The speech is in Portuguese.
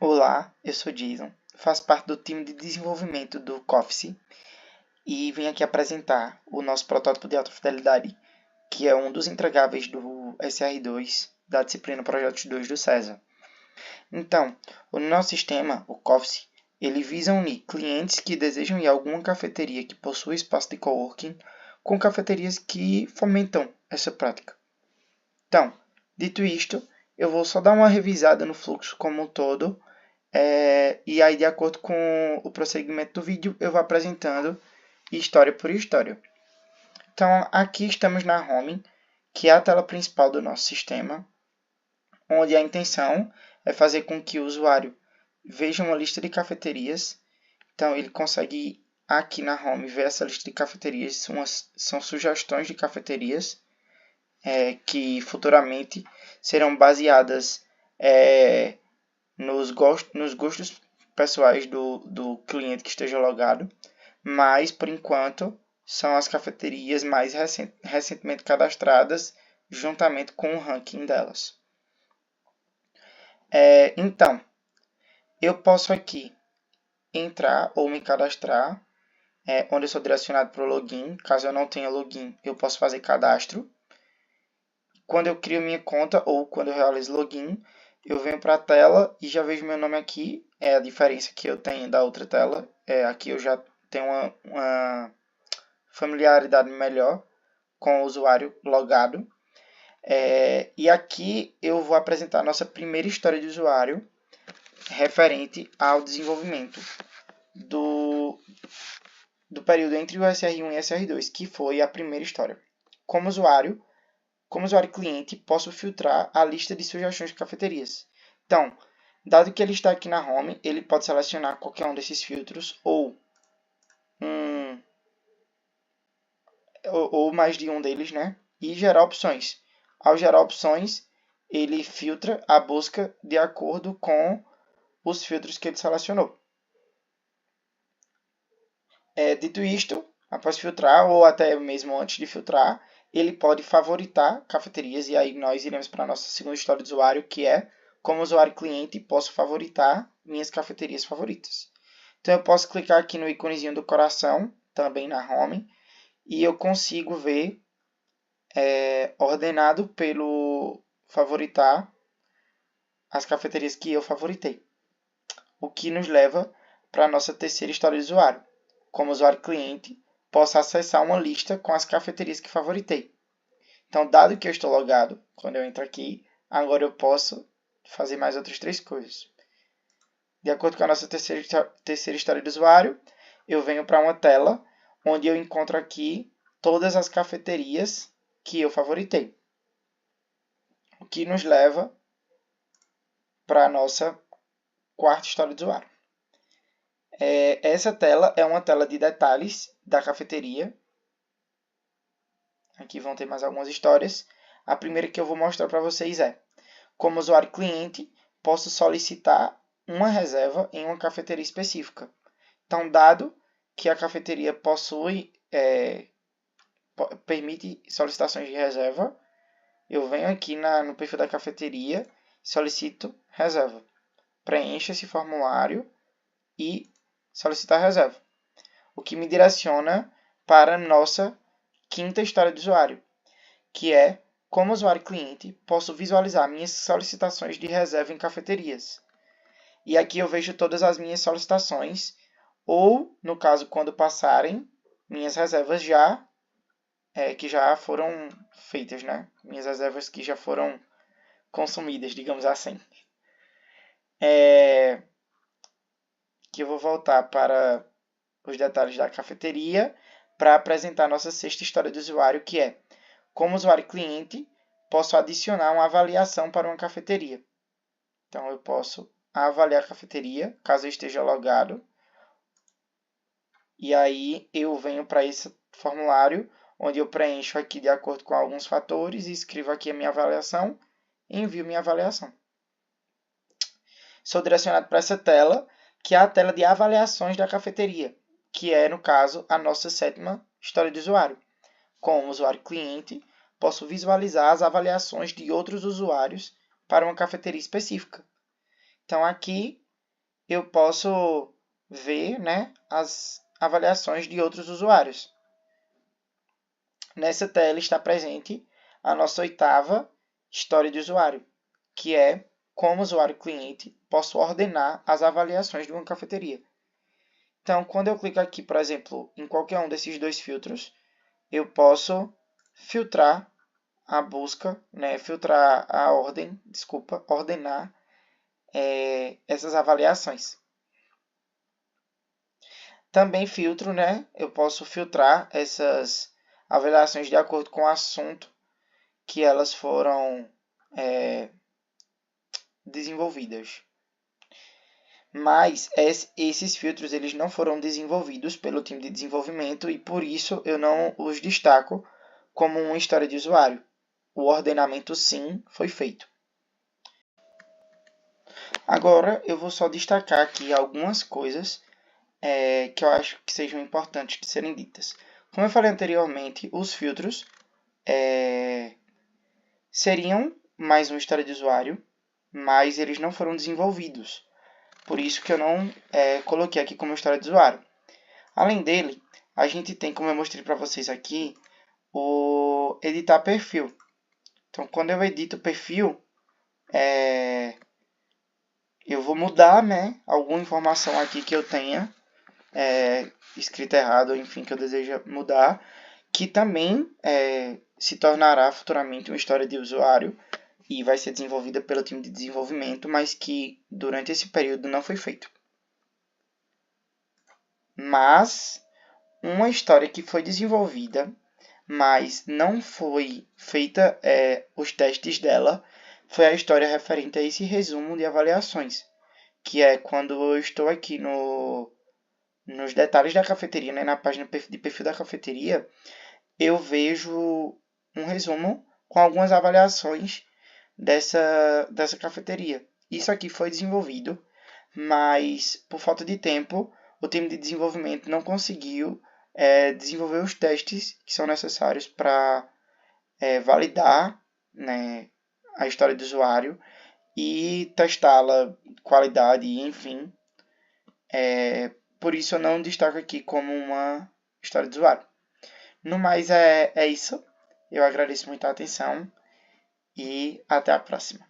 Olá, eu sou Jason, faço parte do time de desenvolvimento do Coffee e vim aqui apresentar o nosso protótipo de alta fidelidade, que é um dos entregáveis do SR2 da disciplina Projetos 2 do César. Então, o nosso sistema, o Coffee, ele visa unir clientes que desejam ir a alguma cafeteria que possua espaço de coworking com cafeterias que fomentam essa prática. Então, dito isto, eu vou só dar uma revisada no fluxo como um todo. E aí, de acordo com o prosseguimento do vídeo, eu vou apresentando história por história. Então, aqui estamos na home, que é a tela principal do nosso sistema, onde a intenção é fazer com que o usuário veja uma lista de cafeterias. Então, ele consegue, aqui na home, ver essa lista de cafeterias. São sugestões de cafeterias que futuramente serão baseadas nos gostos pessoais do cliente que esteja logado, mas, por enquanto, são as cafeterias mais recentemente cadastradas, juntamente com o ranking delas. Então, eu posso aqui entrar ou me cadastrar, onde eu sou direcionado para o login. Caso eu não tenha login, eu posso fazer cadastro. Quando eu crio minha conta ou quando eu realizo login, eu venho para a tela e já vejo meu nome aqui. É a diferença que eu tenho da outra tela. Aqui eu já tenho uma familiaridade melhor com o usuário logado. E aqui eu vou apresentar a nossa primeira história de usuário referente ao desenvolvimento do período entre o SR1 e o SR2, que foi a primeira história. Como usuário cliente, posso filtrar a lista de sugestões de cafeterias. Então, dado que ele está aqui na home, ele pode selecionar qualquer um desses filtros ou mais de um deles, né? E gerar opções. Ao gerar opções, ele filtra a busca de acordo com os filtros que ele selecionou. Dito isto, após filtrar ou até mesmo antes de filtrar, ele pode favoritar cafeterias, e aí nós iremos para a nossa segunda história de usuário, que é como usuário cliente posso favoritar minhas cafeterias favoritas. Então eu posso clicar aqui no íconezinho do coração, também na home, e eu consigo ver ordenado pelo favoritar as cafeterias que eu favoritei. O que nos leva para a nossa terceira história de usuário. Como usuário cliente, posso acessar uma lista com as cafeterias que favoritei. Então, dado que eu estou logado, quando eu entro aqui, agora eu posso fazer mais outras três coisas. De acordo com a nossa terceira história de usuário, eu venho para uma tela onde eu encontro aqui todas as cafeterias que eu favoritei. O que nos leva para a nossa quarta história de usuário. Essa tela é uma tela de detalhes da cafeteria. Aqui vão ter mais algumas histórias. A primeira que eu vou mostrar para vocês é: como usuário cliente, posso solicitar uma reserva em uma cafeteria específica. Então, dado que a cafeteria permite solicitações de reserva, eu venho aqui no perfil da cafeteria e solicito reserva. Preencho esse formulário e solicitar reserva, o que me direciona para a nossa quinta história de usuário, que é: como usuário cliente, posso visualizar minhas solicitações de reserva em cafeterias. E aqui eu vejo todas as minhas solicitações, ou, no caso, quando passarem, minhas reservas que já foram feitas, né? Minhas reservas que já foram consumidas, digamos assim. Que eu vou voltar para os detalhes da cafeteria para apresentar a nossa sexta história de usuário, que é: como usuário cliente, posso adicionar uma avaliação para uma cafeteria. Então, eu posso avaliar a cafeteria, caso eu esteja logado. E aí, eu venho para esse formulário, onde eu preencho aqui de acordo com alguns fatores, e escrevo aqui a minha avaliação e envio minha avaliação. Sou direcionado para essa tela, que é a tela de avaliações da cafeteria, que é, no caso, a nossa sétima história de usuário. Como usuário cliente, posso visualizar as avaliações de outros usuários para uma cafeteria específica. Então, aqui eu posso ver, né, as avaliações de outros usuários. Nessa tela está presente a nossa oitava história de usuário, que é como usuário cliente posso ordenar as avaliações de uma cafeteria. Então, quando eu clico aqui, por exemplo, em qualquer um desses dois filtros, eu posso filtrar a busca, né, filtrar a ordem, ordenar essas avaliações. Também filtro, né, eu posso filtrar essas avaliações de acordo com o assunto que elas foram desenvolvidas. Mas esses filtros eles não foram desenvolvidos pelo time de desenvolvimento e por isso eu não os destaco como uma história de usuário. O ordenamento sim foi feito. Agora eu vou só destacar aqui algumas coisas que eu acho que sejam importantes de serem ditas. Como eu falei anteriormente, os filtros seriam mais uma história de usuário, mas eles não foram desenvolvidos. Por isso que eu não coloquei aqui como história de usuário. Além dele, a gente tem, como eu mostrei para vocês aqui, o editar perfil. Então, quando eu edito o perfil, eu vou mudar, né, alguma informação aqui que eu tenha escrita errado, enfim, que eu desejo mudar, que também se tornará futuramente uma história de usuário e vai ser desenvolvida pelo time de desenvolvimento, mas que durante esse período não foi feito. Mas uma história que foi desenvolvida, mas não foi feita os testes dela, foi a história referente a esse resumo de avaliações, que é quando eu estou aqui nos detalhes da cafeteria, né, na página de perfil da cafeteria, eu vejo um resumo com algumas avaliações dessa cafeteria. Isso aqui foi desenvolvido, mas por falta de tempo, o time de desenvolvimento não conseguiu desenvolver os testes que são necessários para validar, né, a história do usuário e testá-la, qualidade, enfim. Por isso eu não destaco aqui como uma história de usuário. No mais é isso. Eu agradeço muito a atenção e até a próxima.